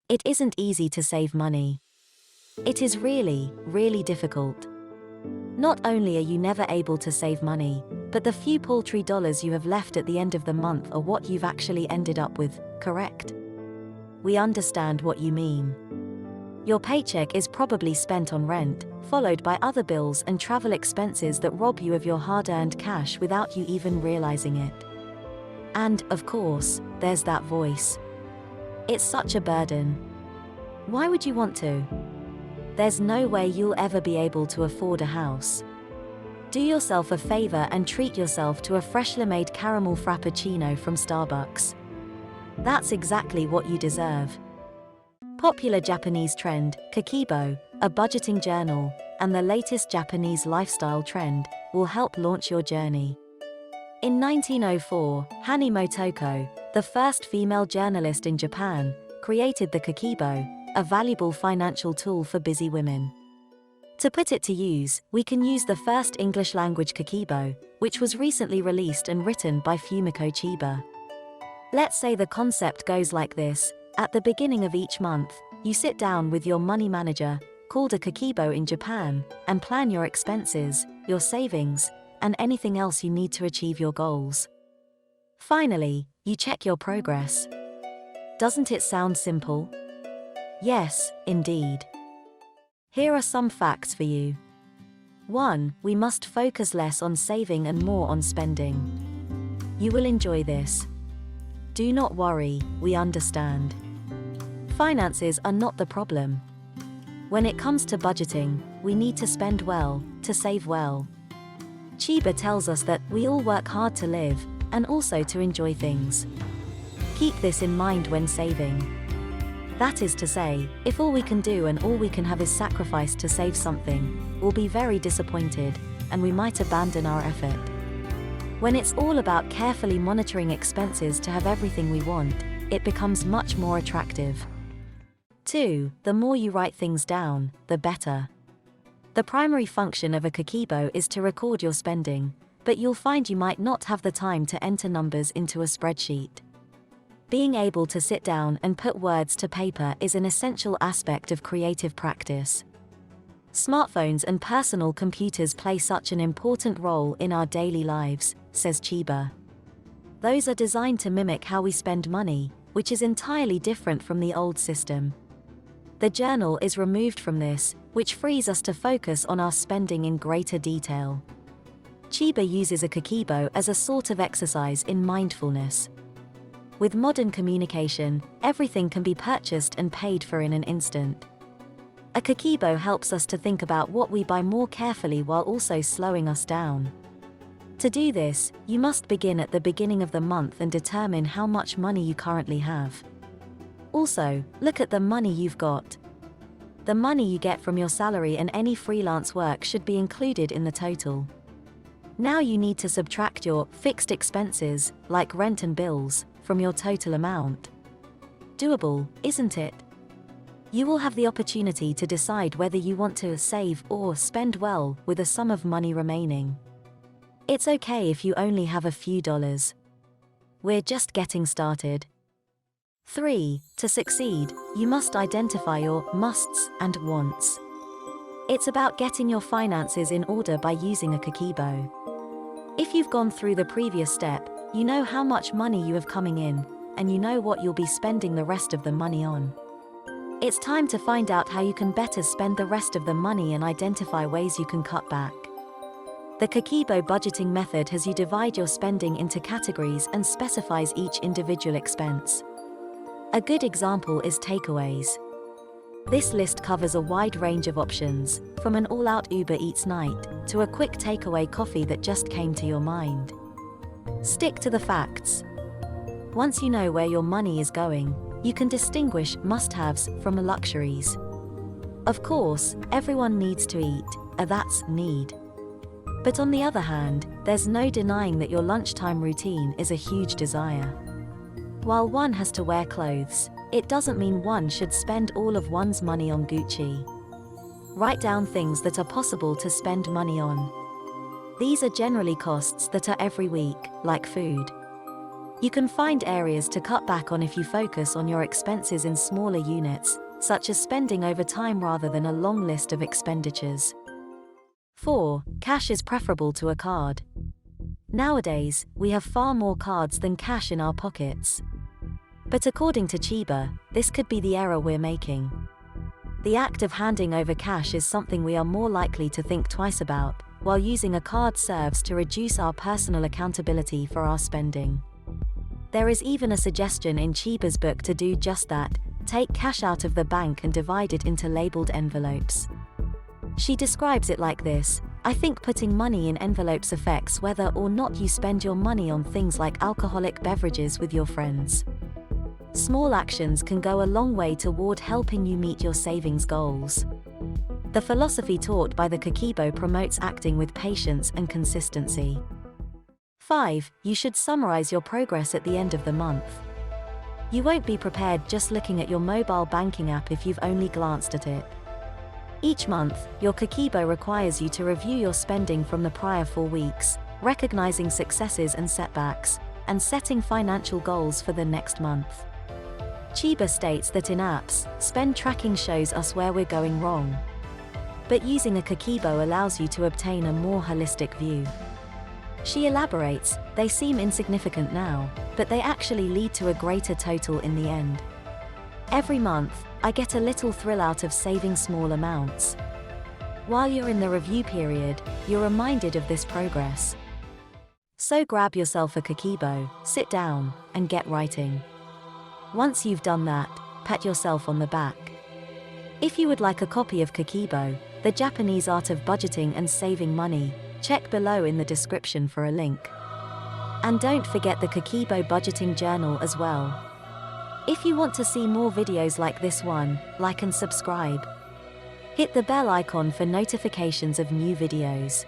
It isn't easy to save money. It is really, really difficult. Not only are you never able to save money, but the few paltry dollars you have left at the end of the month are what you've actually ended up with, correct? We understand what you mean. Your paycheck is probably spent on rent, followed by other bills and travel expenses that rob you of your hard-earned cash without you even realizing it. And, of course, there's that voice. It's such a burden. Why would you want to? There's no way you'll ever be able to afford a house. Do yourself a favor and treat yourself to a freshly made caramel frappuccino from Starbucks. That's exactly what you deserve. Popular Japanese trend, Kakeibo, a budgeting journal, and the latest Japanese lifestyle trend, will help launch your journey. In 1904, Hani Motoko, the first female journalist in Japan, created the Kakeibo, a valuable financial tool for busy women. To put it to use, we can use the first English-language Kakeibo, which was recently released and written by Fumiko Chiba. Let's say the concept goes like this. At the beginning of each month, you sit down with your money manager, called a Kakeibo in Japan, and plan your expenses, your savings, and anything else you need to achieve your goals. Finally, you check your progress. Doesn't it sound simple? Yes, indeed. Here are some facts for you. 1. We must focus less on saving and more on spending. You will enjoy this. Do not worry, we understand. Finances are not the problem. When it comes to budgeting, we need to spend well, to save well. Chiba tells us that we all work hard to live, and also to enjoy things. Keep this in mind when saving. That is to say, if all we can do and all we can have is sacrifice to save something, we'll be very disappointed, and we might abandon our effort. When it's all about carefully monitoring expenses to have everything we want, it becomes much more attractive. 2. The more you write things down, the better. The primary function of a Kakeibo is to record your spending, but you'll find you might not have the time to enter numbers into a spreadsheet. Being able to sit down and put words to paper is an essential aspect of creative practice. Smartphones and personal computers play such an important role in our daily lives, says Chiba. Those are designed to mimic how we spend money, which is entirely different from the old system. The journal is removed from this, which frees us to focus on our spending in greater detail. Chiba uses a Kakeibo as a sort of exercise in mindfulness. With modern communication, everything can be purchased and paid for in an instant. A Kakeibo helps us to think about what we buy more carefully while also slowing us down. To do this, you must begin at the beginning of the month and determine how much money you currently have. Also, look at the money you've got. The money you get from your salary and any freelance work should be included in the total. Now you need to subtract your fixed expenses, like rent and bills, from your total amount. Doable, isn't it? You will have the opportunity to decide whether you want to save or spend well with a sum of money remaining. It's okay if you only have a few dollars. We're just getting started. 3. To succeed, you must identify your musts and wants. It's about getting your finances in order by using a Kakeibo. If you've gone through the previous step, you know how much money you have coming in, and you know what you'll be spending the rest of the money on. It's time to find out how you can better spend the rest of the money and identify ways you can cut back. The Kakeibo budgeting method has you divide your spending into categories and specifies each individual expense. A good example is takeaways. This list covers a wide range of options, from an all-out Uber Eats night, to a quick takeaway coffee that just came to your mind. Stick to the facts. Once you know where your money is going, you can distinguish must-haves from luxuries. Of course, everyone needs to eat, that's need. But on the other hand, there's no denying that your lunchtime routine is a huge desire. While one has to wear clothes, it doesn't mean one should spend all of one's money on Gucci. Write down things that are possible to spend money on. These are generally costs that are every week, like food. You can find areas to cut back on if you focus on your expenses in smaller units, such as spending over time rather than a long list of expenditures. 4. Cash is preferable to a card. Nowadays, we have far more cards than cash in our pockets. But according to Chiba, this could be the error we're making. The act of handing over cash is something we are more likely to think twice about, while using a card serves to reduce our personal accountability for our spending. There is even a suggestion in Chiba's book to do just that: take cash out of the bank and divide it into labeled envelopes. She describes it like this: I think putting money in envelopes affects whether or not you spend your money on things like alcoholic beverages with your friends. Small actions can go a long way toward helping you meet your savings goals. The philosophy taught by the Kakeibo promotes acting with patience and consistency. 5. You should summarize your progress at the end of the month. You won't be prepared just looking at your mobile banking app if you've only glanced at it. Each month, your Kakeibo requires you to review your spending from the prior 4 weeks, recognizing successes and setbacks, and setting financial goals for the next month. Chiba states that in apps, spend tracking shows us where we're going wrong. But using a Kakeibo allows you to obtain a more holistic view. She elaborates, they seem insignificant now, but they actually lead to a greater total in the end. Every month, I get a little thrill out of saving small amounts. While you're in the review period, you're reminded of this progress. So grab yourself a Kakeibo, sit down, and get writing. Once you've done that, pat yourself on the back. If you would like a copy of Kakeibo, The Japanese Art of Budgeting and Saving Money, check below in the description for a link. And don't forget the Kakeibo Budgeting Journal as well. If you want to see more videos like this one, like and subscribe. Hit the bell icon for notifications of new videos.